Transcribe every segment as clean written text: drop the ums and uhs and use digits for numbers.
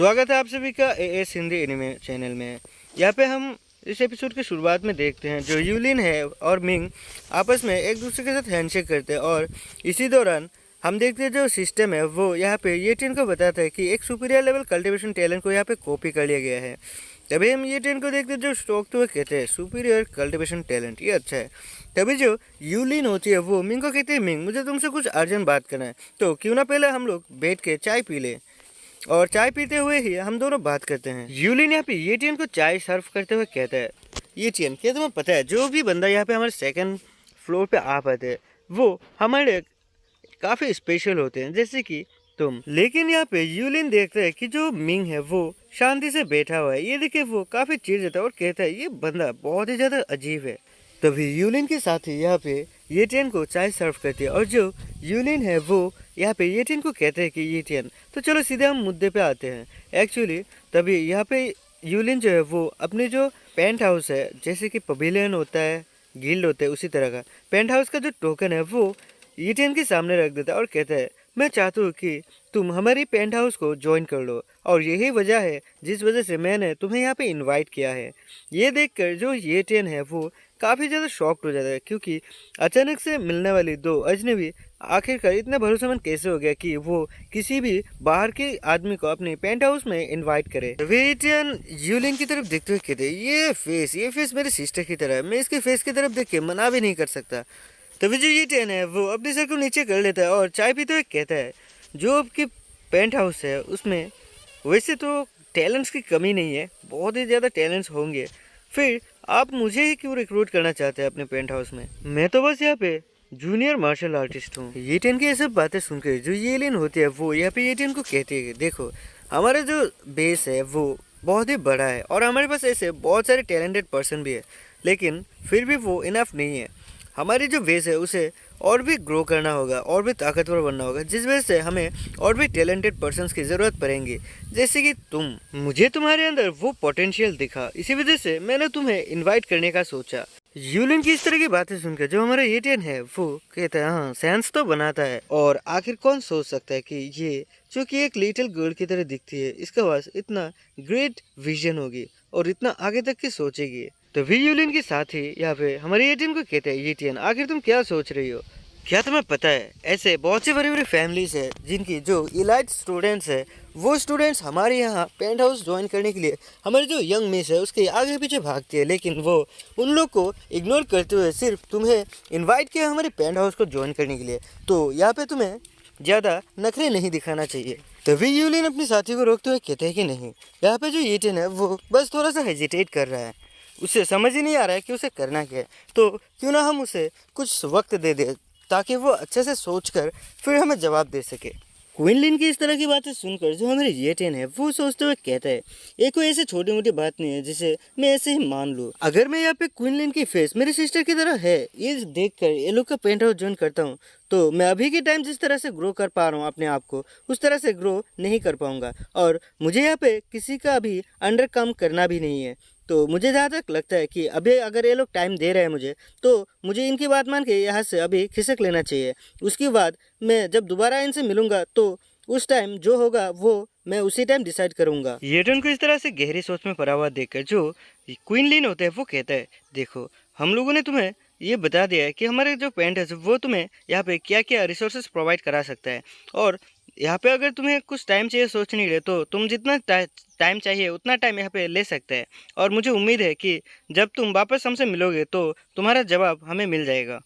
स्वागत है आप सभी का एएस हिंदी एनिमे चैनल में। यहाँ पे हम इस एपिसोड की शुरुआत में देखते हैं जो यूलिन है और मिंग आपस में एक दूसरे के साथ हैंडशेक करते हैं और इसी दौरान हम देखते हैं जो सिस्टम है वो यहाँ पे ये टेन को बताता है कि एक सुपीरियर लेवल कल्टीवेशन टैलेंट को यहाँ पे कॉपी कर लिया गया है। तभी हम ये टेन को देखते हैं जो स्टॉक तो कहते हैं सुपीरियर कल्टीवेशन टैलेंट, ये अच्छा है। तभी जो यूलिन होती है वो मिंग को कहते हैं मिंग मुझे तुमसे कुछ अर्जेंट बात करना है, तो क्यों ना पहले हम लोग बैठ के चाय पी लें। और चाय पीते हुए ही हम दोनों बात करते हैं। यूलिन यहाँ पे येटियन को चाय सर्व करते हुए कहता है, येटियन क्या तुम्हें पता है जो भी बंदा यहाँ पे हमारे सेकंड फ्लोर पे आ पाते हैं वो हमारे काफ़ी स्पेशल होते हैं जैसे कि तुम। लेकिन यहाँ पे यूलिन देखता है कि जो मिंग है वो शांति से बैठा हुआ है। ये देखे वो काफ़ी चिढ़ जाता है और कहता है ये बंदा बहुत ही ज़्यादा अजीब है। तभी यूलिन के साथ ही यहाँ पे येटियन को चाय सर्व करती है और जो यूलिन है वो यहाँ पे येटियन को कहते हैं कि येटियन तो चलो सीधे हम मुद्दे पे आते हैं। एक्चुअली तभी यहाँ पे यूलिन जो है वो अपने जो पेंट हाउस है जैसे कि पवेलियन होता है, गिल्ड होता है, उसी तरह का पेंट हाउस का जो टोकन है वो येटियन के सामने रख देता है और कहता है मैं चाहता हूँ कि तुम हमारी पेंट हाउस को ज्वाइन कर लो और यही वजह है जिस वजह से मैंने तुम्हें यहाँ पे इनवाइट किया है। ये देखकर जो येटियन है वो काफ़ी ज़्यादा शॉक्ड हो जाता है क्योंकि अचानक से मिलने वाली दो अजनबी आखिरकार इतना भरोसेमंद कैसे हो गया कि वो किसी भी बाहर के आदमी को अपने पेंट हाउस में इनवाइट करे। येटियन यूलिन की तरफ देखते हुए कहते ये फेस मेरे सिस्टर की तरह है, मैं इसके फेस की तरफ देख के मना भी नहीं कर सकता। तभी जो येटियन है वो अपने सर को नीचे कर लेता है और चाय पीते हुए कहता है जो आपके पेंट हाउस है उसमें वैसे तो टैलेंट्स की कमी नहीं है, बहुत ही ज़्यादा टैलेंट्स होंगे, फिर आप मुझे ही क्यों रिक्रूट करना चाहते हैं अपने पेंट हाउस में? मैं तो बस यहाँ पे जूनियर मार्शल आर्टिस्ट हूँ। येटियन की ये सब बातें सुनकर जो येलिन होती है वो यहाँ पे येटियन को कहती है देखो हमारा जो बेस है वो बहुत ही बड़ा है और हमारे पास ऐसे बहुत सारे टैलेंटेड पर्सन भी है, लेकिन फिर भी वो इनफ नहीं है। हमारी जो बेस है उसे और भी ग्रो करना होगा और भी ताकतवर बनना होगा, जिस वजह से हमें और भी टैलेंटेड पर्सन्स की ज़रूरत पड़ेंगी जैसे कि तुम। मुझे तुम्हारे अंदर वो पोटेंशियल दिखा, इसी वजह से मैंने तुम्हें इनवाइट करने का सोचा। यूलिन की इस तरह की बातें सुनकर जो हमारा येटियन है वो कहता है हाँ सेंस तो बनाता है और आखिर कौन सोच सकता है कि ये जो कि एक लिटिल गर्ल की तरह दिखती है इसके पास इतना ग्रेट विजन होगी और इतना आगे तक की सोचेगी। तो वी यूलिन के साथ ही यहाँ पे हमारे येटियन को कहते हैं येटियन आखिर तुम क्या सोच रही हो? क्या तुम्हें पता है ऐसे बहुत सी बड़ी बड़ी फैमिलीज है जिनकी जो इलाइट स्टूडेंट्स है वो स्टूडेंट्स हमारे यहाँ पेंट हाउस ज्वाइन करने के लिए हमारे जो यंग मिस है उसके आगे पीछे भागती है, लेकिन वो उन लोग को इग्नोर करते हुए सिर्फ तुम्हें इनवाइट किया हमारे पेंट हाउस को ज्वाइन करने के लिए। तो यहाँ पे तुम्हें ज़्यादा नखरे नहीं दिखाना चाहिए। तभी यूलिन अपने साथी को रोकते हुए कहते हैं कि नहीं। यहाँ पे जो येटियन है वो बस थोड़ा सा हेजिटेट कर रहा है, उसे समझ ही नहीं आ रहा है कि उसे करना क्या है, तो क्यों ना हम उसे कुछ वक्त दे दें ताकि वो अच्छे से सोचकर फिर हमें जवाब दे सके। क्विनलिन की इस तरह की बातें सुनकर जो हमारे येटियन है वो सोचते हुए कहता है ये कोई ऐसे छोटी मोटी बात नहीं है जिसे मैं ऐसे ही मान लूँ। अगर मैं यहाँ पे क्विनलिन की फेस मेरी सिस्टर की तरह है ये देखकर ये लोग का पेंट हाउस ज्वाइन करता हूँ तो मैं अभी के टाइम जिस तरह से ग्रो कर पा रहा हूँ अपने आप को उस तरह से ग्रो नहीं कर पाऊँगा और मुझे यहाँ पे किसी का भी अंडर काम करना भी नहीं है। तो मुझे जहाँ तक लगता है कि अभी अगर ये लोग टाइम दे रहे हैं मुझे तो मुझे इनकी बात मान के यहाँ से अभी खिसक लेना चाहिए। उसके बाद मैं जब दोबारा इनसे मिलूंगा तो उस टाइम जो होगा वो मैं उसी टाइम डिसाइड करूंगा। येटियन को इस तरह से गहरी सोच में पड़ा हुआ देखकर जो क्वीनलिन होते हैं वो कहता है देखो हम लोगों ने तुम्हें ये बता दिया है कि हमारे जो पेंट है वो तुम्हें यहाँ पे क्या क्या रिसोर्सेज प्रोवाइड करा सकता है और यहाँ पे अगर तुम्हें कुछ टाइम चाहिए सोचने के लिए तो तुम जितना टाइम चाहिए उतना टाइम यहाँ पे ले सकते हैं और मुझे उम्मीद है कि जब तुम वापस हमसे मिलोगे तो तुम्हारा जवाब हमें मिल जाएगा।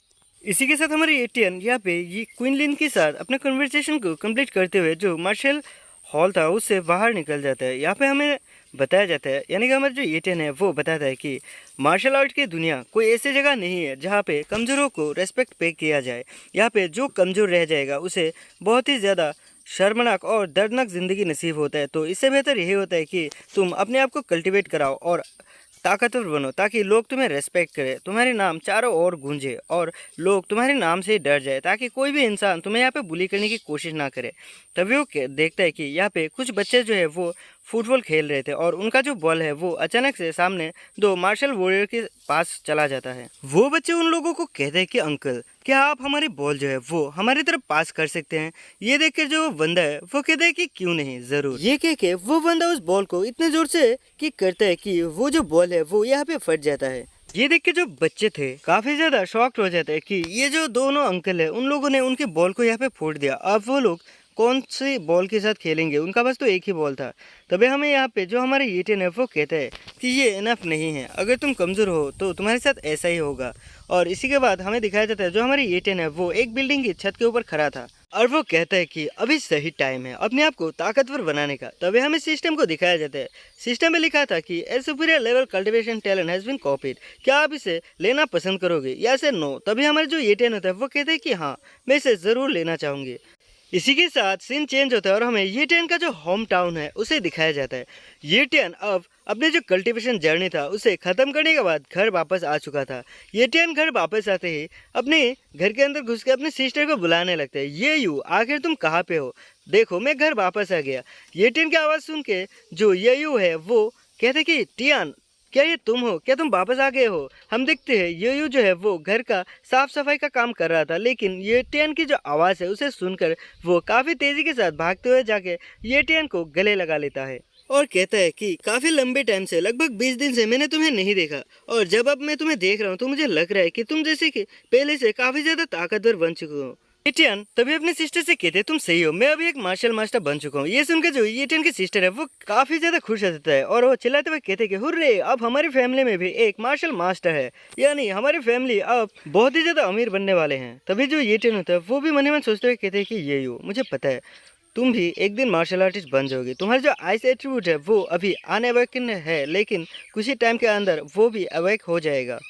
इसी के साथ हमारे येटियन यहाँ पे ये क्वीनलिन के साथ अपने कन्वर्सेशन को कंप्लीट करते हुए जो मार्शल हॉल था उससे बाहर निकल जाता है। यहाँ पे हमें बताया जाता है यानी कि हमारा जो येटियन है वो बताता है कि मार्शल आर्ट की दुनिया कोई ऐसी जगह नहीं है जहाँ पे कमज़ोरों को रेस्पेक्ट पे किया जाए। यहाँ पे जो कमज़ोर रह जाएगा उसे बहुत ही ज़्यादा शर्मनाक और दर्दनाक ज़िंदगी नसीब होता है। तो इससे बेहतर यही होता है कि तुम अपने आप को कल्टीवेट कराओ और ताकतवर बनो ताकि लोग तुम्हें रेस्पेक्ट करें, तुम्हारे नाम चारों ओर गूंजे और लोग तुम्हारे नाम से डर जाए ताकि कोई भी इंसान तुम्हें यहाँ पे बुली करने की कोशिश ना करे। तभी वो देखता है कि यहाँ पे कुछ बच्चे जो है वो फुटबॉल खेल रहे थे और उनका जो बॉल है वो अचानक से सामने दो मार्शल वॉरियर के पास चला जाता है। वो बच्चे उन लोगों को कहते हैं कि अंकल क्या आप हमारी बॉल जो है वो हमारी तरफ पास कर सकते हैं? ये देखकर जो बंदा है वो कहता है कि क्यों नहीं, जरूर। ये कह के वो बंदा उस बॉल को इतने जोर से किक करता है कि वो जो बॉल है वो यहाँ पे फट जाता है। ये देख के जो बच्चे थे काफी ज्यादा शॉक्ड हो जाते हैं कि ये जो दोनों अंकल है उन लोगों ने उनके बॉल को यहाँ पे फोड़ दिया। अब वो लोग कौन सी बॉल के साथ खेलेंगे, उनका पास तो एक ही बॉल था। तभी हमें यहाँ पे जो हमारे ईटेन है वो कहता है कि ये इनफ नहीं है, अगर तुम कमज़ोर हो तो तुम्हारे साथ ऐसा ही होगा। और इसी के बाद हमें दिखाया जाता है जो हमारी ईटेन है वो एक बिल्डिंग की छत के ऊपर खड़ा था और वो कहता है कि अभी सही टाइम है अपने आप को ताकतवर बनाने का। तभी हमें सिस्टम को दिखाया जाता है। सिस्टम में लिखा था कि a superior level cultivation talent has been copied, क्या आप इसे लेना पसंद करोगे या से नो? तभी हमारे जो ईटेन होता है वो कहते हैं कि हाँ, मैं इसे ज़रूर लेना चाहूँगी। इसी के साथ सीन चेंज होता है और हमें ये टेन का जो होम टाउन है उसे दिखाया जाता है। ये टेन अब अपने जो कल्टीवेशन जर्नी था उसे ख़त्म करने के बाद घर वापस आ चुका था। ये टेन घर वापस आते ही अपने घर के अंदर घुस के अपने सिस्टर को बुलाने लगता है, ये यू आखिर तुम कहाँ पे हो, देखो मैं घर वापस आ गया। ये टेन की आवाज़ सुन के जो ये यू है वो कहते कि टियान क्या ये तुम हो, क्या तुम वापस आ गए हो? हम देखते हैं ये यू जो है वो घर का साफ सफाई का काम कर रहा था, लेकिन ये टेन की जो आवाज़ है उसे सुनकर वो काफ़ी तेज़ी के साथ भागते हुए जाके ये टेन को गले लगा लेता है और कहता है कि काफ़ी लंबे टाइम से, लगभग 20 दिन से मैंने तुम्हें नहीं देखा और जब अब मैं तुम्हें देख रहा हूँ तो मुझे लग रहा है कि तुम जैसे कि पहले से काफ़ी ज़्यादा ताकतवर बन चुके हो। येटियन तभी अपने सिस्टर से कहते तुम सही हो, मैं अभी एक मार्शल मास्टर बन चुका हूँ। ये सुनकर जो येटियन की सिस्टर है वो काफी ज्यादा खुश हो जाता है और वो चिल्लाते हुए कहते कि हुर्रे, अब हमारी फैमिली में भी एक मार्शल मास्टर है, यानी हमारी फैमिली अब बहुत ही ज्यादा अमीर बनने वाले हैं। तभी जो येटियन होता है वो भी मन ही मन सोचते हुए कहते हैं कि ये यू, मुझे पता है तुम भी एक दिन मार्शल आर्टिस्ट बन जाओगे। तुम्हारा जो आइस एट्रीब्यूट है वो अभी अनअवेकन है, लेकिन कुछ ही टाइम के अंदर वो भी अवेक हो जाएगा।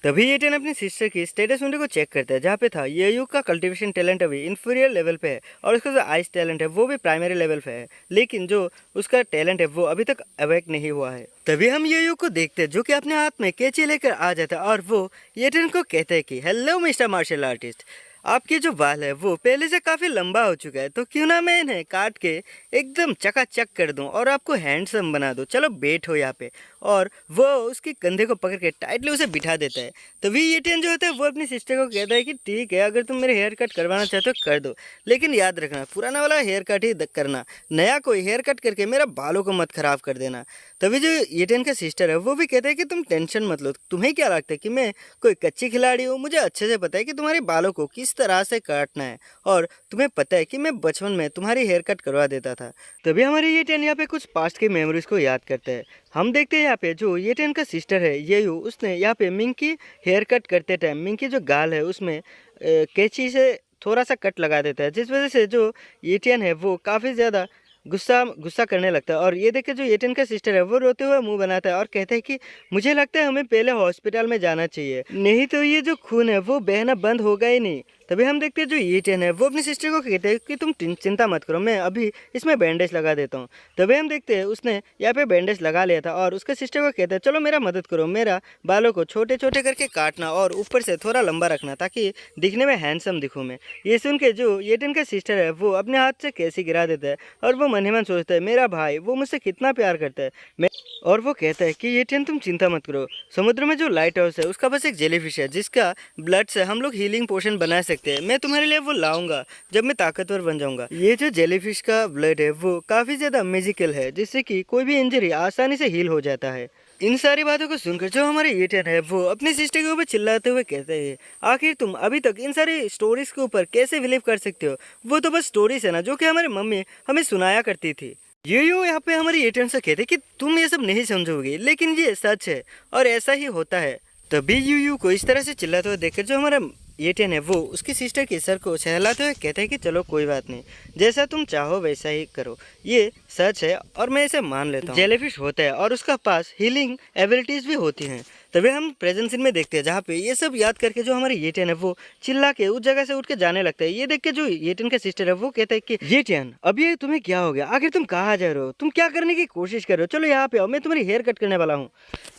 तभी येटेन अपनी सिस्टर की स्टेटस विंडो को चेक करता है जहाँ पे था ये यू का कल्टीवेशन टैलेंट अभी इंफीरियर लेवल पे है और उसका जो आइस टैलेंट है वो भी प्राइमरी लेवल पे है, लेकिन जो उसका टैलेंट है वो अभी तक अवेक नहीं हुआ है। तभी हम ये यू को देखते हैं जो कि अपने हाथ में कैंची लेकर आ जाता है और वो येटेन को कहता है कि हेलो मिस्टर मार्शल आर्टिस्ट, आपके जो बाल है वो पहले से काफ़ी लंबा हो चुका है, तो क्यों ना मैं इन्हें काट के एकदम चकाचक कर दूं और आपको हैंडसम बना दूं। चलो बैठो यहाँ पे। और वो उसके कंधे को पकड़ के टाइटली उसे बिठा देता है। तभी येटियन जो होता है वो अपनी सिस्टर को कहता है कि ठीक है, अगर तुम मेरे हेयर कट करवाना चाहते हो कर दो, लेकिन याद रखना पुराना वाला हेयर कट ही करना, नया कोई हेयर कट करके मेरा बालों को मत खराब कर देना। तभी जो येटियन का सिस्टर है वो भी कहता है कि तुम टेंशन मत लो, तुम्हें क्या लगता है कि मैं कोई कच्ची खिलाड़ी हूँ? मुझे अच्छे से पता है कि तुम्हारे बालों को किस तरह से काटना है और तुम्हें पता है कि मैं बचपन में तुम्हारी हेयर कट करवा देता था। तभी हमारे येटियन यहाँ पे कुछ पास्ट की मेमोरीज को याद करते हैं। हम देखते हैं यहाँ पे जो येटियन का सिस्टर है ये यू, उसने यहाँ पे मिंग की हेयर कट करते टाइम मिंग की जो गाल है उसमें कैंची से थोड़ा सा कट लगा देता है, जिस वजह से जो येटियन है वो काफ़ी ज़्यादा गुस्सा करने लगता है। और ये देख के जो येटियन का सिस्टर है वो रोते हुए मुंह बनाता है और कहता है कि मुझे लगता है हमें पहले हॉस्पिटल में जाना चाहिए, नहीं तो ये जो खून है वो बहना बंद होगा ही नहीं। तभी हम देखते हैं जो येटियन है वो अपनी सिस्टर को कहते हैं कि तुम चिंता मत करो, मैं अभी इसमें बैंडेज लगा देता हूँ। तभी हम देखते हैं उसने यहाँ पे बैंडेज लगा लिया था और उसके सिस्टर को कहता है चलो मेरा मदद करो, मेरा बालों को छोटे छोटे करके काटना और ऊपर से थोड़ा लंबा रखना ताकि दिखने में हैंडसम दिखूँ मैं। ये सुन के जो येटियन का सिस्टर है वो अपने हाथ से कैसी गिरा देता है और वो मन ही मन सोचता है मेरा भाई वो मुझसे कितना प्यार करता है। और वो कहता है कि येटियन तुम चिंता मत करो, समुद्र में जो लाइट हाउस है उसका बस एक जेलीफिश है जिसका ब्लड से हम लोग हीलिंग पोशन बना सकते हैं, मैं तुम्हारे लिए वो लाऊंगा जब मैं ताकतवर बन जाऊंगा। ये जो जेलीफिश का ब्लड है वो काफ़ी ज़्यादा मैजिकल है जिससे कि कोई भी इंजरी आसानी से हील हो जाता है। इन सारी बातों को सुनकर जो हमारे येटियन है वो अपने सिस्टर के ऊपर चिल्लाते हुए कहते हैं आखिर तुम अभी तक इन सारी स्टोरीज के ऊपर कैसे बिलीव कर सकते हो, वो तो बस स्टोरीज है ना जो कि हमारी मम्मी हमें सुनाया करती थी। ये यहाँ पे हमारी येटियन से कहते कि तुम ये सब नहीं समझोगे, लेकिन ये सच है और ऐसा ही होता है। तभी यू को इस तरह से चिल्लाते हुए देखकर जो हमारा येटियन है वो उसकी सिस्टर के सर को सहलाते हुए कहता है कि चलो कोई बात नहीं, जैसा तुम चाहो वैसा ही करो, ये सच है और मैं इसे मान लेता हूँ। जेलीफिश होता है और उसका पास हीलिंग एबिलिटीज भी होती हैं। तभी हम प्रेजेंट सीन में देखते हैं जहाँ पे ये सब याद करके जो हमारे येटियन है वो चिल्ला के उस जगह से उठ के जाने लगता है। ये देख के जो येटियन का सिस्टर है वो कहता है कि येटियन अब ये तुम्हें क्या हो गया, आखिर तुम कहाँ जा रहे हो, तुम क्या करने की कोशिश कर रहे हो, चलो यहाँ पे आओ, मैं तुम्हारी हेयर कट करने वाला हूँ।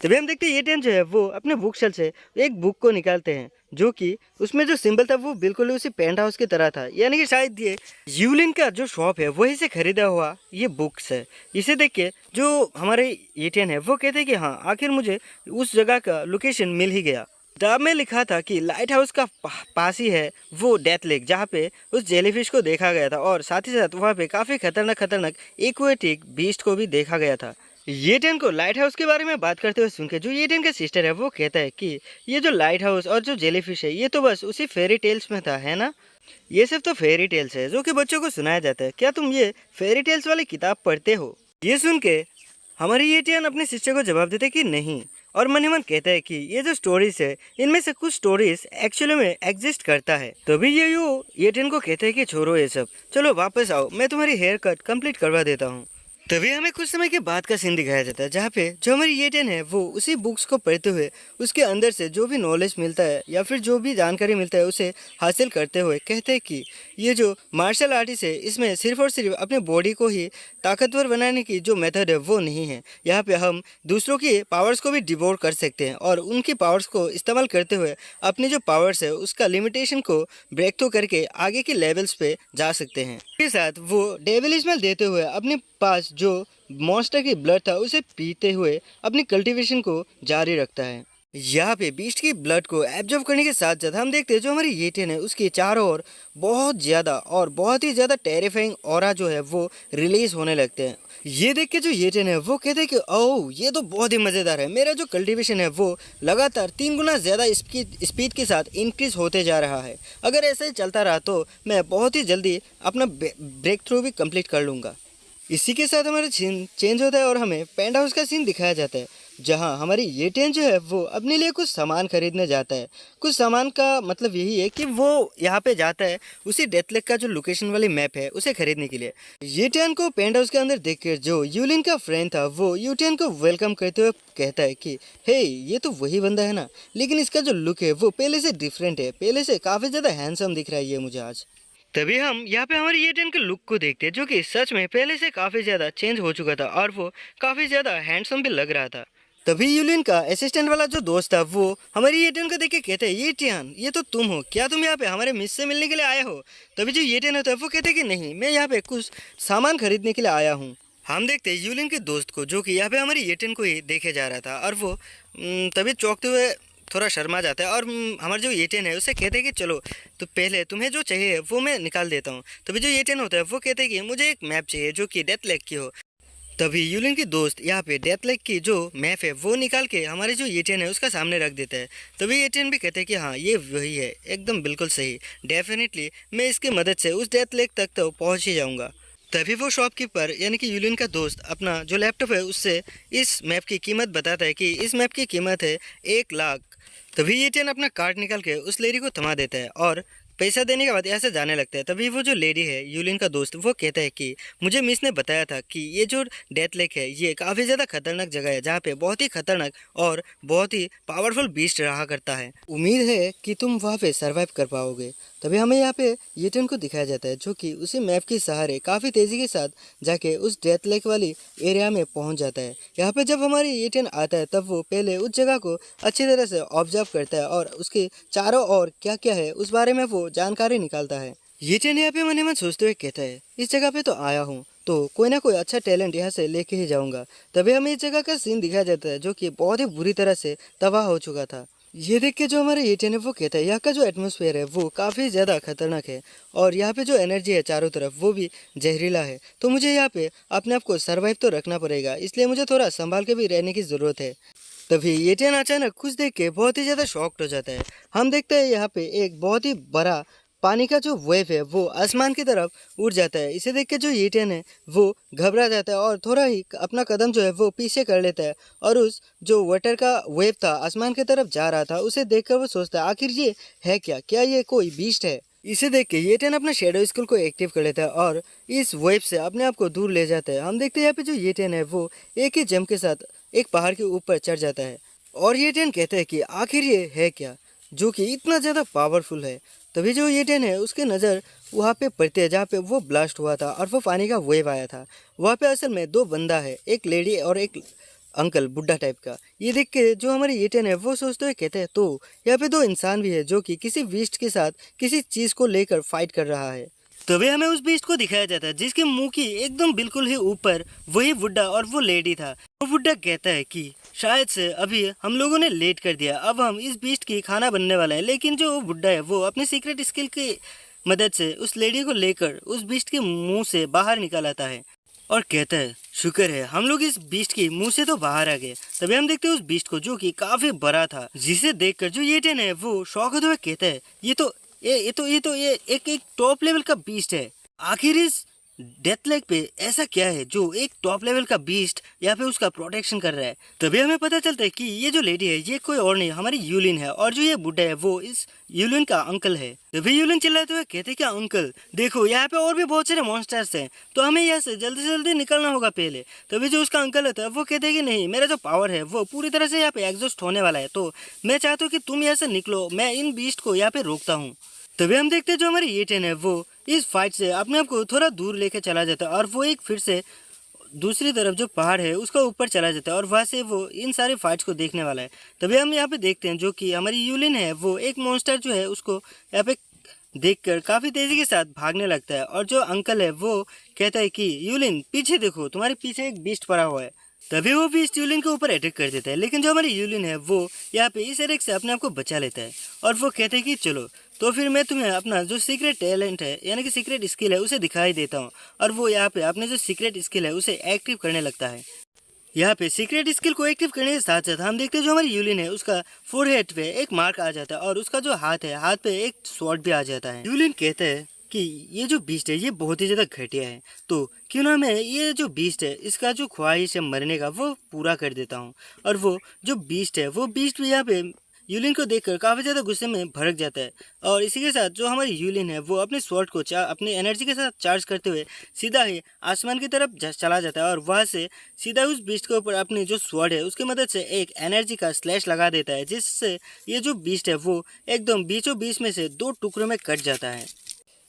तभी हम देखते हैं येटियन जो है वो अपने बुक शेल्फ से एक बुक को निकालते हैं जो कि उसमें जो सिंबल था वो बिल्कुल उसी पेंट हाउस की तरह था, यानी कि शायद ये यूलिन का जो शॉप है वहीं से खरीदा हुआ ये बुक्स है। इसे देख के जो हमारे येटियन है वो कहते हैं कि हाँ आखिर मुझे उस जगह का लोकेशन मिल ही गया। किताब में लिखा था कि लाइट हाउस का पास ही है वो डेथ लेक, जहाँ पे उस जेलीफिश को देखा गया था और साथ ही साथ वहाँ पे काफ़ी खतरनाक एक्वेटिक बीस्ट को भी देखा गया था। ये टेन को लाइट हाउस के बारे में बात करते हुए सुनकर जो ये टेन का सिस्टर है वो कहता है कि ये जो लाइट हाउस और जो जेलीफिश है ये तो बस उसी फेरी टेल्स में था, है ना। ये सिर्फ तो फेरी टेल्स है जो कि बच्चों को सुनाया जाता है। क्या तुम ये फेरी टेल्स वाली किताब पढ़ते हो? ये सुन के हमारी ये टेन अपने सिस्टर को जवाब देते कि नहीं, और मन ही मन कहता है कि ये जो स्टोरीज है इनमें से कुछ स्टोरीज एक्चुअली में एग्जिस्ट करता है। तभी ये टेन को कहते हैं कि छोड़ो ये सब, चलो वापस आओ, मैं तुम्हारी हेयर कट कंप्लीट करवा देता हूँ। तभी हमें कुछ समय के बाद का सीन दिखाया जाता है जहाँ पे जो हमारी ये टेन है वो उसी बुक्स को पढ़ते हुए उसके अंदर से जो भी नॉलेज मिलता है या फिर जो भी जानकारी मिलता है उसे हासिल करते हुए कहते हैं कि ये जो मार्शल आर्टिस्ट है इसमें सिर्फ और सिर्फ अपने बॉडी को ही ताकतवर बनाने की जो मेथड है वो नहीं है। यहाँ पे हम दूसरों की पावर्स को भी डिवोर कर सकते हैं और उनकी पावर्स को इस्तेमाल करते हुए अपनी जो पावर्स है उसका लिमिटेशन को ब्रेक थ्रू करके आगे के लेवल्स पे जा सकते हैं। इसके साथ वो डेविल स्मेल देते हुए अपने पास जो मॉन्स्टर की ब्लड था उसे पीते हुए अपनी कल्टीवेशन को जारी रखता है। यहाँ पे बीस्ट की ब्लड को एब्जॉर्ब करने के साथ साथ हम देखते हैं जो हमारी ये टेन है उसके चारों ओर बहुत ज़्यादा और बहुत ही ज़्यादा टेरिफाइंग ऑरा जो है वो रिलीज होने लगते हैं। ये देख के जो ये टेन है वो कहते हैं कि ओह ये तो बहुत ही मज़ेदार है, मेरा जो कल्टीवेशन है वो लगातार 3 गुना ज़्यादा स्पीड के साथ इंक्रीज होते जा रहा है। अगर ऐसा ही चलता रहा तो मैं बहुत ही जल्दी अपना ब्रेक थ्रू भी कंप्लीट कर लूँगा। इसी के साथ हमारा सीन चेंज होता है और हमें पेंट हाउस का सीन दिखाया जाता है जहां हमारी ये टेन जो है वो अपने लिए कुछ सामान खरीदने जाता है। कुछ सामान का मतलब यही है कि वो यहाँ पे जाता है उसी डेथ लेक का जो लोकेशन वाली मैप है उसे खरीदने के लिए। ये टेन को पेंट हाउस के अंदर देखकर जो यूलिन का फ्रेंड था वो यू टेन को वेलकम करते हुए कहता है कि हे ये तो वही बंदा है ना, लेकिन इसका जो लुक है वो पहले से डिफरेंट है, पहले से काफ़ी ज़्यादा हैंडसम दिख रहा है ये मुझे आज। तभी हम यहाँ पे हमारे ये टेन के लुक को देखते हैं जो कि सच में पहले से काफ़ी ज़्यादा चेंज हो चुका था और वो काफ़ी ज़्यादा हैंडसम भी लग रहा था। तभी यूलिन का असिस्टेंट वाला जो दोस्त था वो हमारी ये टेन को देख के कहते हैं ये टियान ये तो तुम हो, क्या तुम यहाँ पे हमारे मिस से मिलने के लिए आए हो? तभी जो ये टेन होता है वो कहते हैं कि नहीं, मैं यहाँ पे कुछ सामान खरीदने के लिए आया हूँ। हम देखते हैं यूलिन के दोस्त को जो कि यहाँ पे हमारी ये टेन को ही देखे जा रहा था और वो तभी चौंकते हुए थोड़ा शर्मा जाता है और हमारा जो ये टेन है उसे कहते हैं कि चलो तो पहले तुम्हें जो चाहिए वो मैं निकाल देता हूँ। तभी जो ये टेन होता है वो कहते हैं कि मुझे एक मैप चाहिए जो कि डेथ लेक की हो। तभी यूलिन की दोस्त यहाँ पे डेथ लेक की जो मैप है वो निकाल के हमारे जो ये टेन है उसका सामने रख देता है। तभी ये टेन भी कहते हैं कि हाँ ये वही है, एकदम बिल्कुल सही, डेफिनेटली मैं इसकी मदद से उस डेथ लेक तक तो पहुँच ही जाऊँगा। तभी वो शॉपकीपर यानी कि यूलिन का दोस्त अपना जो लैपटॉप है उससे इस मैप की कीमत बताता है कि इस मैप की कीमत है 1 लाख। तभी ये टेन अपना कार्ड निकाल के उस लेडी को थमा देता है और पैसा देने के बाद यहाँ से जाने लगता है। तभी वो जो लेडी है यूलिन का दोस्त वो कहता है कि मुझे मिस ने बताया था कि ये जो डेथ लेक है ये काफ़ी ज़्यादा खतरनाक जगह है जहाँ पे बहुत ही खतरनाक और बहुत ही पावरफुल बीस्ट रहा करता है, उम्मीद है कि तुम वहाँ पे सर्वाइव कर पाओगे। तभी हमें यहाँ पे ये टेन को दिखाया जाता है जो कि उसी मैप के सहारे काफ़ी तेज़ी के साथ जाके उस डेथ लेक वाली एरिया में पहुँच जाता है। यहाँ पे जब हमारी ये टेन आता है तब वो पहले उस जगह को अच्छी तरह से ऑब्जर्व करता है और उसके चारों ओर क्या क्या है उस बारे में वो जानकारी निकालता है। ये टेन यहाँ पे मन ही मन सोचते हुए कहता है इस जगह पे तो आया हूँ तो कोई ना कोई अच्छा टैलेंट यहाँ से लेके ही जाऊँगा। तभी हमें इस जगह का सीन दिखाया जाता है जो कि बहुत ही बुरी तरह से तबाह हो चुका था। ये देख के जो हमारे ये टेन है वो कहता है यहाँ का जो एटमॉस्फेयर है वो काफ़ी ज़्यादा खतरनाक है और यहाँ पे जो एनर्जी है चारों तरफ वो भी जहरीला है, तो मुझे यहाँ पे अपने आप को सर्वाइव तो रखना पड़ेगा, इसलिए मुझे थोड़ा संभाल के भी रहने की ज़रूरत है। तभी ये टेन अचानक कुछ देख के बहुत ही ज़्यादा शॉक्ड हो जाता है। हम देखते हैं यहाँ पे एक बहुत ही बड़ा पानी का जो वेव है वो आसमान की तरफ उड़ जाता है। इसे देख के जो ये टेन है वो घबरा जाता है और थोड़ा ही अपना कदम जो है वो पीछे कर लेता है और उस जो वाटर का वेव था आसमान की तरफ जा रहा था उसे देखकर वो सोचता है आखिर ये है क्या ये कोई बीस्ट है। इसे देख के ये टेन अपना शेडो स्किल को एक्टिव कर लेता है और इस वेव से अपने आप को दूर ले जाता है। हम देखते हैं यहाँ पे जो ये टेन है वो एक ही जंप के साथ एक पहाड़ के ऊपर चढ़ जाता है और ये टेन कहता है कि आखिर ये है क्या जो कि इतना ज़्यादा पावरफुल है। तभी जो ये टेन है उसके नज़र वहाँ पे पड़ती है जहाँ पे वो ब्लास्ट हुआ था और वो पानी का वेव आया था। वहाँ पे असल में 2 बंदा है, एक लेडी और एक अंकल बुड्ढा टाइप का। ये देख के जो हमारे ये टेन है वो सोचते हुए कहते हैं तो यहाँ पे 2 इंसान भी है जो कि किसी बीस्ट के साथ किसी चीज़ को लेकर फाइट कर रहा है। तभी हमें उस बीस्ट को दिखाया जाता है जिसके मुंह की एकदम बिल्कुल ही ऊपर वही बुड्ढा और वो लेडी था। वो बुड्ढा कहता है कि शायद से अभी हम लोगों ने लेट कर दिया। अब हम इस बीस्ट की खाना बनने वाला है। लेकिन जो बुड्ढा है वो अपने सीक्रेट स्किल की मदद से उस लेडी को लेकर उस बीस्ट के मुंह से बाहर निकल आता है और कहता है, शुक्र है हम लोग इस बीस्ट के मुंह से तो बाहर आ गए। तभी हम देखते हैं उस बीस्ट को जो कि काफी बड़ा था, जिसे देखकर जो येटेन है वो शॉक होते हुए कहता है, ये एक टॉप लेवल का बीस्ट है। आखिर इस डेथ लेग पे ऐसा क्या है जो एक टॉप लेवल का बीस्ट यहाँ पे उसका प्रोटेक्शन कर रहा है। तभी हमें पता चलता है कि ये जो लेडी है ये कोई और नहीं हमारी यूलिन है, और जो ये बुड्ढा है वो इस यूलिन का अंकल है। तभी यूलिन चिल्लाते हुए कहते, क्या अंकल, देखो यहाँ पे और भी बहुत सारे मॉन्स्टर्स हैं, तो हमें यहाँ से जल्दी से जल्दी निकलना होगा पहले। तभी जो उसका अंकल होता है वो कहते हैं कि नहीं, मेरा जो पावर है वो पूरी तरह से यहाँ पे एग्जॉस्ट होने वाला है, तो मैं चाहता हूँ कि तुम यहाँ से निकलो, मैं इन बीस्ट को यहाँ पे रोकता हूँ। तभी हम देखते हैं जो हमारी येटेन है वो इस फाइट से अपने आप को थोड़ा दूर लेकर चला जाता है, और वो एक फिर से दूसरी तरफ जो पहाड़ है उसका ऊपर चला जाता है, और वहाँ से वो इन सारे फाइट्स को देखने वाला है। तभी हम यहाँ पे देखते हैं जो कि हमारी यूलिन है वो एक मॉन्स्टर जो है उसको यहाँ पे देखकर काफी तेजी के साथ भागने लगता है, और जो अंकल है वो कहता है कि यूलिन पीछे देखो, तुम्हारे पीछे एक बीस्ट पड़ा हुआ है। तभी वो बीस्ट यूलिन के ऊपर अटैक कर देता है, लेकिन जो हमारी यूलिन है वो यहाँ पे इस अटैक से अपने आप को बचा लेता है, और वो कहते हैं कि चलो तो फिर मैं तुम्हें अपना जो सीक्रेट टैलेंट है यानी कि सीक्रेट स्किल है उसे दिखाई देता हूँ। और वो यहाँ पे अपने जो सीक्रेट स्किल है उसे एक्टिव करने लगता है। यहाँ पे सीक्रेट स्किल को एक्टिव करने के साथ साथ हम देखते हैं जो हमारी यूलिन है उसका फोरहेड पे एक मार्क आ जाता है, और उसका जो हाथ है हाथ पे एक स्वॉर्ड भी आ जाता है। यूलिन कहता है कि ये जो बीस्ट है ये बहुत ही ज़्यादा घटिया है, तो क्यों ना मैं ये जो बीस्ट है इसका जो ख्वाहिश है मरने का वो पूरा कर देता हूँ। और वो जो बीस्ट है वो बीस्ट भी यहाँ पे यूलिन को देखकर काफ़ी ज़्यादा गुस्से में भड़क जाता है, और इसी के साथ जो हमारी यूलिन है वो अपने स्वॉर्ड को अपनी एनर्जी के साथ चार्ज करते हुए सीधा ही आसमान की तरफ चला जाता है, और वहाँ से सीधा उस बीस्ट के ऊपर अपनी जो स्वॉर्ड है उसकी मदद से एक एनर्जी का स्लैश लगा देता है, जिससे ये जो बीस्ट है वो एकदम बीचों बीच में से दो टुकड़ों में कट जाता है।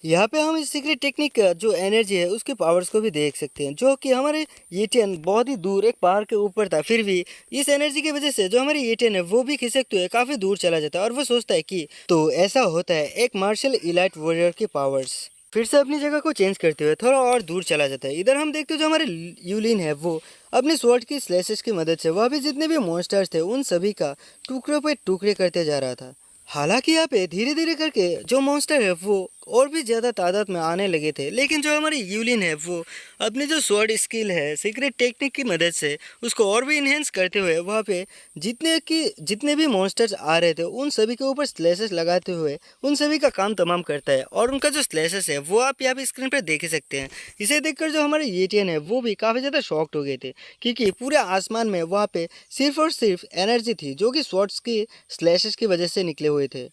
यहाँ पे हम इस सीक्रेट टेक्निक का जो एनर्जी है उसके पावर्स को भी देख सकते हैं, जो कि हमारे येटियन बहुत ही दूर एक पहाड़ के ऊपर था, फिर भी इस एनर्जी की वजह से जो हमारे येटियन है वो भी खिसकते हुए काफ़ी दूर चला जाता है, और वो सोचता है कि तो ऐसा होता है एक मार्शल इलाइट वॉरियर के पावर्स फिर से अपनी जगह को चेंज करते हुए थोड़ा और दूर चला जाता है। इधर हम देखते हैं जो हमारे यूलिन है वो अपने स्वॉर्ड की स्लैशेस की मदद से वह भी जितने भी मॉन्स्टर्स थे उन सभी का टुकड़ों पे टुकड़े करते जा रहा था। हालांकि यहाँ पे धीरे धीरे करके जो मॉन्स्टर है वो और भी ज़्यादा तादाद में आने लगे थे, लेकिन जो हमारी यूलिन है वो अपनी जो स्वॉर्ड स्किल है सीक्रेट टेक्निक की मदद से उसको और भी इन्हेंस करते हुए वहाँ पे जितने भी मॉन्स्टर्स आ रहे थे उन सभी के ऊपर स्लैशेस लगाते हुए उन सभी का काम तमाम करता है। और उनका जो स्लैशेस है वो आप यहाँ पे स्क्रीन पर देख ही सकते हैं। इसे देखकर जो हमारे येटियन है वो भी काफ़ी ज़्यादा शॉक्ड हो गए थे, क्योंकि पूरे आसमान में वहाँ पे सिर्फ और सिर्फ एनर्जी थी जो कि स्वॉर्ड्स की स्लैशेस की वजह से निकले हुए थे।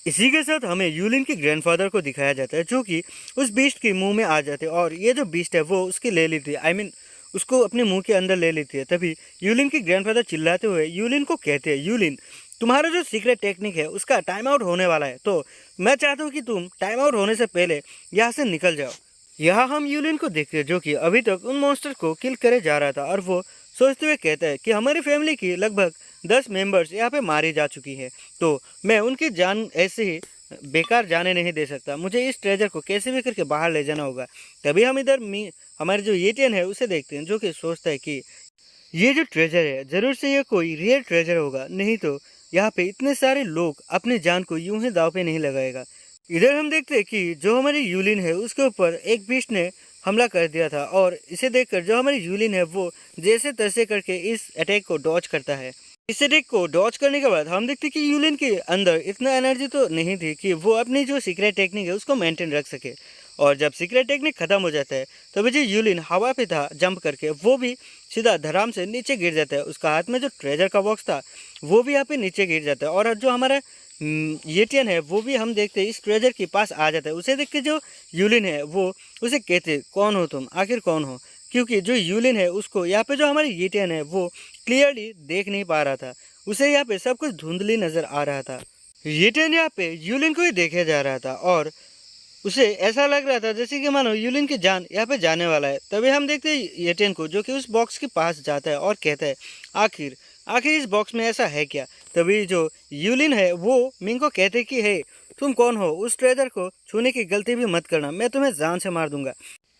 इसी के साथ हमें यूलिन के ग्रैंडफादर को दिखाया जाता है, जो कि उस बीस्ट के मुंह में आ जाते हैं, और ये जो बीस्ट है वो उसकी ले लेती है, उसको अपने मुंह के अंदर ले लेती है। तभी यूलिन के ग्रैंडफादर चिल्लाते हुए यूलिन को कहते हैं, यूलिन तुम्हारा जो सीक्रेट टेक्निक है उसका टाइम आउट होने वाला है, तो मैं चाहता हूँ कि तुम टाइम आउट होने से पहले यहाँ से निकल जाओ। यहाँ हम यूलिन को देखते हैं जो कि अभी तक उन मॉन्स्टर को किल करे जा रहा था, और वो सोचते हुए कहता है कि हमारी फैमिली की लगभग 10 मेंबर्स यहाँ पे मारी जा चुकी है, तो मैं उनकी जान ऐसे ही बेकार जाने नहीं दे सकता, मुझे इस ट्रेजर को कैसे भी करके बाहर ले जाना होगा। तभी हम इधर हमारे जो येटियन है उसे देखते हैं, जो कि सोचता है कि ये जो ट्रेजर है ज़रूर से ये कोई रियल ट्रेजर होगा, नहीं तो यहाँ पे इतने सारे लोग अपनी जान को यूं ही दाव पे नहीं लगाएगा। इधर हम देखते हैं कि जो हमारी यूलिन है उसके ऊपर एक बीस्ट ने हमला कर दिया था, और इसे देखकर जो हमारी यूलिन है वो जैसे तैसे करके इस अटैक को डॉज करता है। इस अटैक को डॉज करने के बाद हम देखते हैं कि यूलिन के अंदर इतना एनर्जी तो नहीं थी कि वो अपनी जो सीक्रेट टेक्निक है उसको मेंटेन रख सके, और जब सीक्रेट टेक्निक खत्म हो जाता है तभी जो यूलिन हवा पे था जंप करके वो भी सीधा धड़ाम से नीचे गिर जाता है। उसका हाथ में जो ट्रेजर का बॉक्स था वो भी यहाँ पे नीचे गिर जाता है, और जो हमारा येटियन है वो भी हम देखते हैं इस ट्रेजर के पास आ जाता है। उसे देख के जो यूलिन है वो उसे कहते, कौन हो तुम, आखिर कौन हो, क्योंकि जो यूलिन है उसको यहाँ पे जो हमारी येटियन है वो क्लियरली देख नहीं पा रहा था, उसे यहाँ पे सब कुछ धुंधली नज़र आ रहा था। येटियन यहाँ पे यूलिन को ही देखे जा रहा था, और उसे ऐसा लग रहा था जैसे कि मानो यूलिन की जान यहाँ पे जाने वाला है। तभी हम देखते हैं येटियन को जो कि उस बॉक्स के पास जाता है और कहता है, आखिर इस बॉक्स में ऐसा है क्या। तभी जो यूलिन है वो मिंग को कहते कि हे तुम कौन हो, उस ट्रेजर को छूने की गलती भी मत करना, मैं तुम्हें जान से मार दूंगा।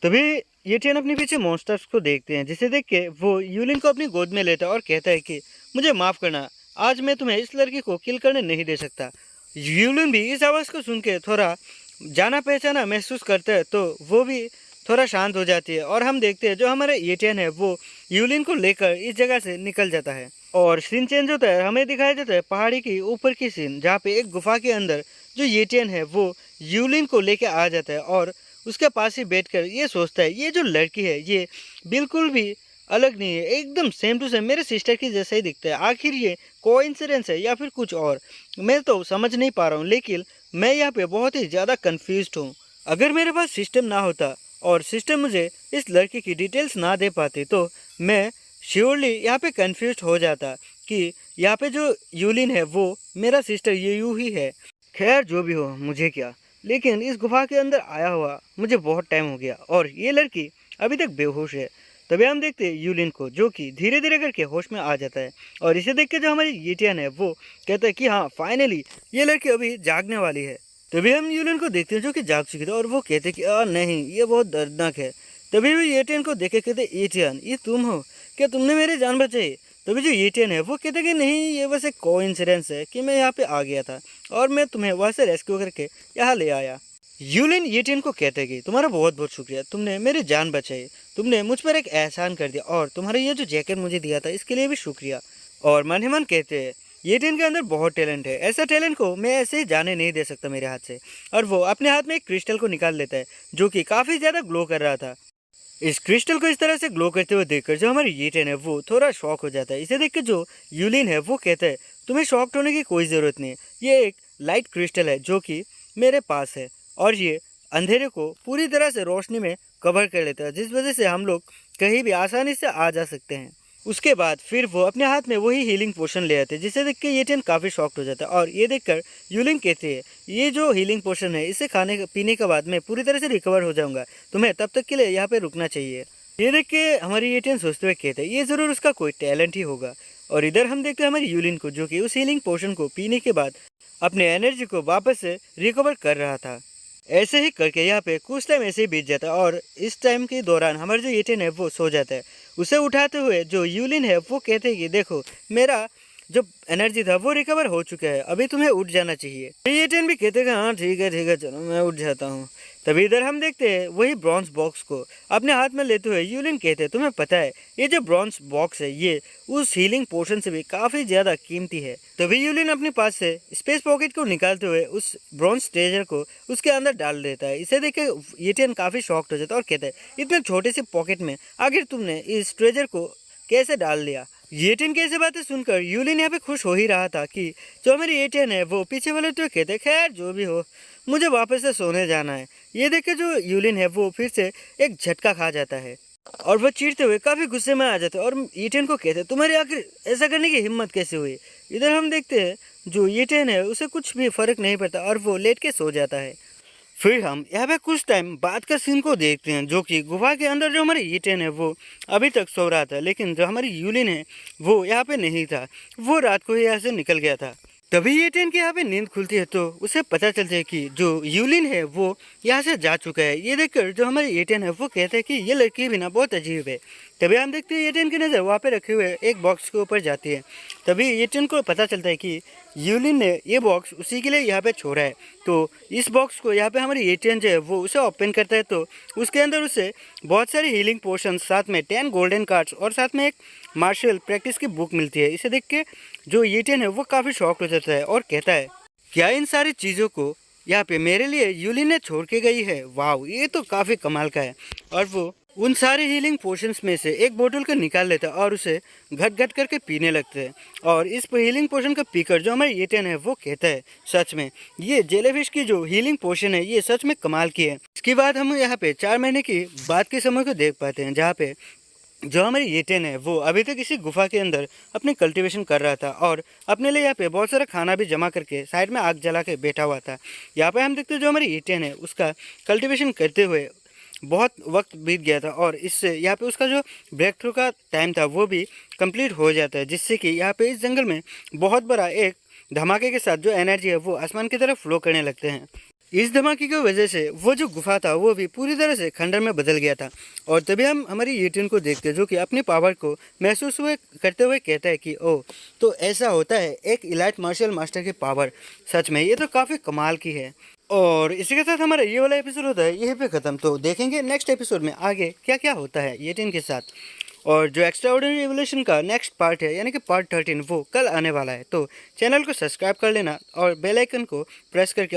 तभी ये टियन अपने पीछे मॉन्स्टर्स को देखते हैं, जिसे देख के वो यूलिन को अपनी गोद में लेता है और कहता है कि मुझे माफ़ करना, आज मैं तुम्हें इस लड़की को किल करने नहीं दे सकता। यूलिन भी इस आवाज़ को सुन के थोड़ा जाना पहचाना महसूस करता है, तो वो भी थोड़ा शांत हो जाती है और हम देखते हैं जो हमारा ये टियन है वो यूलिन को लेकर इस जगह से निकल जाता है। और सीन चेंज होता है, हमें दिखाया जाता है पहाड़ी की ऊपर की सीन, जहाँ पे एक गुफा के अंदर जो ये टियन है वो यूलिन को लेके आ जाता है और उसके पास ही बैठकर ये सोचता है ये जो लड़की है ये बिल्कुल भी अलग नहीं है, एकदम सेम टू सेम मेरे सिस्टर की जैसा ही दिखता है। आखिर ये कोइंसिडेंस है या फिर कुछ और, मैं तो समझ नहीं पा रहा हूँ, लेकिन मैं यहाँ पे बहुत ही ज़्यादा कन्फ्यूज्ड हूँ। अगर मेरे पास सिस्टम ना होता और सिस्टम मुझे इस लड़की की डिटेल्स ना दे पाती तो मैं श्योरली यहाँ पे कन्फ्यूज हो जाता कि यहाँ पे जो यूलिन है वो मेरा सिस्टर ये यू ही है। खैर जो भी हो मुझे क्या, लेकिन इस गुफा के अंदर आया हुआ मुझे बहुत टाइम हो गया और ये लड़की अभी तक बेहोश है। तभी हम देखते हैं यूलिन को जो कि धीरे धीरे करके होश में आ जाता है और इसे देख के जो हमारी येटियन है वो कहता है कि हाँ फाइनली ये लड़की अभी जागने वाली है। तभी हम यूलिन को देखते हैं जो कि जाग चुकी थी और वो कहते कि नहीं ये बहुत दर्दनाक है। तभी वो येटियन को देखे कहते येटियन ये तुम हो क्या, तुमने मेरी जान बचाई। तभी जो येटियन है वो कहते कि नहीं ये बस एक कोइंसिडेंस है कि मैं यहाँ पे आ गया था और मैं तुम्हें वहाँ से रेस्क्यू करके यहाँ ले आया। यूलिन येटियन को कहते कि तुम्हारा बहुत बहुत शुक्रिया, तुमने मेरी जान बचाई, तुमने मुझ पर एक एहसान कर दिया और तुम्हारा ये जो जैकेट मुझे दिया था इसके लिए भी शुक्रिया। और मन ही मन कहते हैं येटियन के अंदर बहुत टैलेंट है, ऐसा टैलेंट को मैं ऐसे ही जाने नहीं दे सकता मेरे हाथ से। और वो अपने हाथ में एक क्रिस्टल को निकाल लेता है जो कि काफ़ी ज़्यादा ग्लो कर रहा था। इस क्रिस्टल को इस तरह से ग्लो करते हुए देखकर जो हमारी येटियन है वो थोड़ा शॉक हो जाता है। इसे देख के जो यूलिन है वो कहता है तुम्हें शॉक्ड होने की कोई ज़रूरत नहीं है, ये एक लाइट क्रिस्टल है जो कि मेरे पास है और ये अंधेरे को पूरी तरह से रोशनी में कवर कर लेता है, जिस वजह से हम लोग कहीं भी आसानी से आ जा सकते हैं। उसके बाद फिर वो अपने हाथ में वही हीलिंग पोशन ले आते हैं, जिसे देख के येटियन काफ़ी शॉक्ड हो जाता है और ये देखकर यूलिन कहती है ये जो हीलिंग पोशन है इसे खाने पीने के बाद मैं पूरी तरह से रिकवर हो जाऊंगा, तुम्हें तब तक के लिए यहाँ पे रुकना चाहिए। ये देख के हमारी येटियन सोचते हुए कहते हैं ये ज़रूर उसका कोई टैलेंट ही होगा। और इधर हम देखते हैं हमारी यूलिन को जो कि उस हीलिंग पोशन को पीने के बाद अपने एनर्जी को वापस से रिकवर कर रहा था। ऐसे ही करके यहाँ पे कुछ टाइम ऐसे ही बीत जाता है और इस टाइम के दौरान हमारा जो येटियन है वो सो जाता है। उसे उठाते हुए जो यूलिन है वो कहते हैं कि देखो मेरा जो एनर्जी था वो रिकवर हो चुका है, अभी तुम्हें उठ जाना चाहिए। येटियन भी कहते हैं हाँ ठीक है चलो मैं उठ जाता हूँ। तभी इधर हम देखते हैं वही ब्रॉन्ज बॉक्स को अपने हाथ में लेते हुए यूलिन कहते हैं तुम्हें पता है ये जो ब्रॉन्ज बॉक्स है ये उस हीलिंग पोशन से भी काफ़ी ज़्यादा कीमती है। तभी यूलिन अपने पास से स्पेस पॉकेट को निकालते हुए उस ब्रॉन्ज ट्रेजर को उसके अंदर डाल देता है। इसे देख के येटियन काफ़ी शॉक्ड हो जाता है और कहता है इतने छोटे से पॉकेट में आखिर तुमने इस ट्रेजर को कैसे डाल लिया। येटियन की ऐसी बातें सुनकर यूलिन यहाँ पे खुश हो ही रहा था कि जो मेरी येटियन है वो पीछे वाले तो कहते खैर जो भी हो मुझे वापस से सोने जाना है। ये देख के जो यूलिन है वो फिर से एक झटका खा जाता है और वह चीरते हुए काफ़ी गुस्से में आ जाते हैं और येटियन को कहते हैं तुम्हारी आखिर ऐसा करने की हिम्मत कैसे हुई। इधर हम देखते हैं जो येटियन है उसे कुछ भी फर्क नहीं पड़ता और वो लेट के सो जाता है। फिर हम यहाँ पे कुछ टाइम बाद का सीन को देखते हैं जो कि गुफा के अंदर जो हमारी येटियन है वो अभी तक सो रहा था, लेकिन जो हमारी यूलिन है वो यहाँ पे नहीं था, वो रात को ही यहाँ से निकल गया था। तभी येटियन की यहाँ पे नींद खुलती है तो उसे पता चलता है कि जो यूलिन है वो यहाँ से जा चुका है। ये देखकर जो हमारे येटियन है वो कहते हैं कि ये लड़की भी ना बहुत अजीब है। तभी हम देखते हैं येटियन की नज़र वहाँ पे रखे हुए एक बॉक्स के ऊपर जाती है। तभी येटियन को पता चलता है कि यूलिन ने ये बॉक्स उसी के लिए यहाँ पे छोड़ा है। तो इस बॉक्स को यहाँ पे हमारी येटियन जो है वो उसे ओपन करता है तो उसके अंदर उसे बहुत सारी हीलिंग पोशन, साथ में 10 गोल्डन कार्ड्स और साथ में एक मार्शल प्रैक्टिस की बुक मिलती है। इसे देख के जो येटियन है वो काफ़ी शॉक हो जाता है और कहता है क्या इन सारी चीज़ों को यहाँ पे मेरे लिए यूलिन ने छोड़ के गई है, वाह ये तो काफ़ी कमाल का है। और वो उन सारे हीलिंग पोशंस में से एक बोतल को निकाल लेता है और उसे घट घट करके पीने लगते हैं। और इस हीलिंग पोशन का पीकर जो हमारे येटियन है वो कहता है सच में ये जेलीफिश की जो हीलिंग पोशन है ये सच में कमाल की है। इसके बाद हम यहाँ पे 4 महीने की बाद के समय को देख पाते हैं जहाँ पे जो हमारी येटियन है वो अभी तक इसी गुफा के अंदर अपनी कल्टीवेशन कर रहा था और अपने लिए यहाँ पे बहुत सारा खाना भी जमा करके साइड में आग जला के बैठा हुआ था। यहाँ पे हम देखते हैं जो हमारी येटियन है उसका कल्टीवेशन करते हुए बहुत वक्त बीत गया था और इससे यहाँ पे उसका जो ब्रेक थ्रू का टाइम था वो भी कंप्लीट हो जाता है, जिससे कि यहाँ पे इस जंगल में बहुत बड़ा एक धमाके के साथ जो एनर्जी है वो आसमान की तरफ फ्लो करने लगते हैं। इस धमाके की वजह से वो जो गुफा था वो भी पूरी तरह से खंडर में बदल गया था। और तभी हम हमारी यूटिन को देखते हैं जो कि अपनी पावर को महसूस हुए करते हुए कहता है कि ओह, तो ऐसा होता है एक इलाइट मार्शल मास्टर की पावर। सच में ये तो काफ़ी कमाल की है। और इसी के साथ हमारा ये वाला एपिसोड होता है यहीं पे ख़त्म। तो देखेंगे नेक्स्ट एपिसोड में आगे क्या क्या होता है यूटिन के साथ। और जो एक्स्ट्रा ऑर्डिनरी रेवोल्यूशन का नेक्स्ट पार्ट है यानी कि पार्ट 13 वो कल आने वाला है। तो चैनल को सब्सक्राइब कर लेना और बेल आइकन को प्रेस करके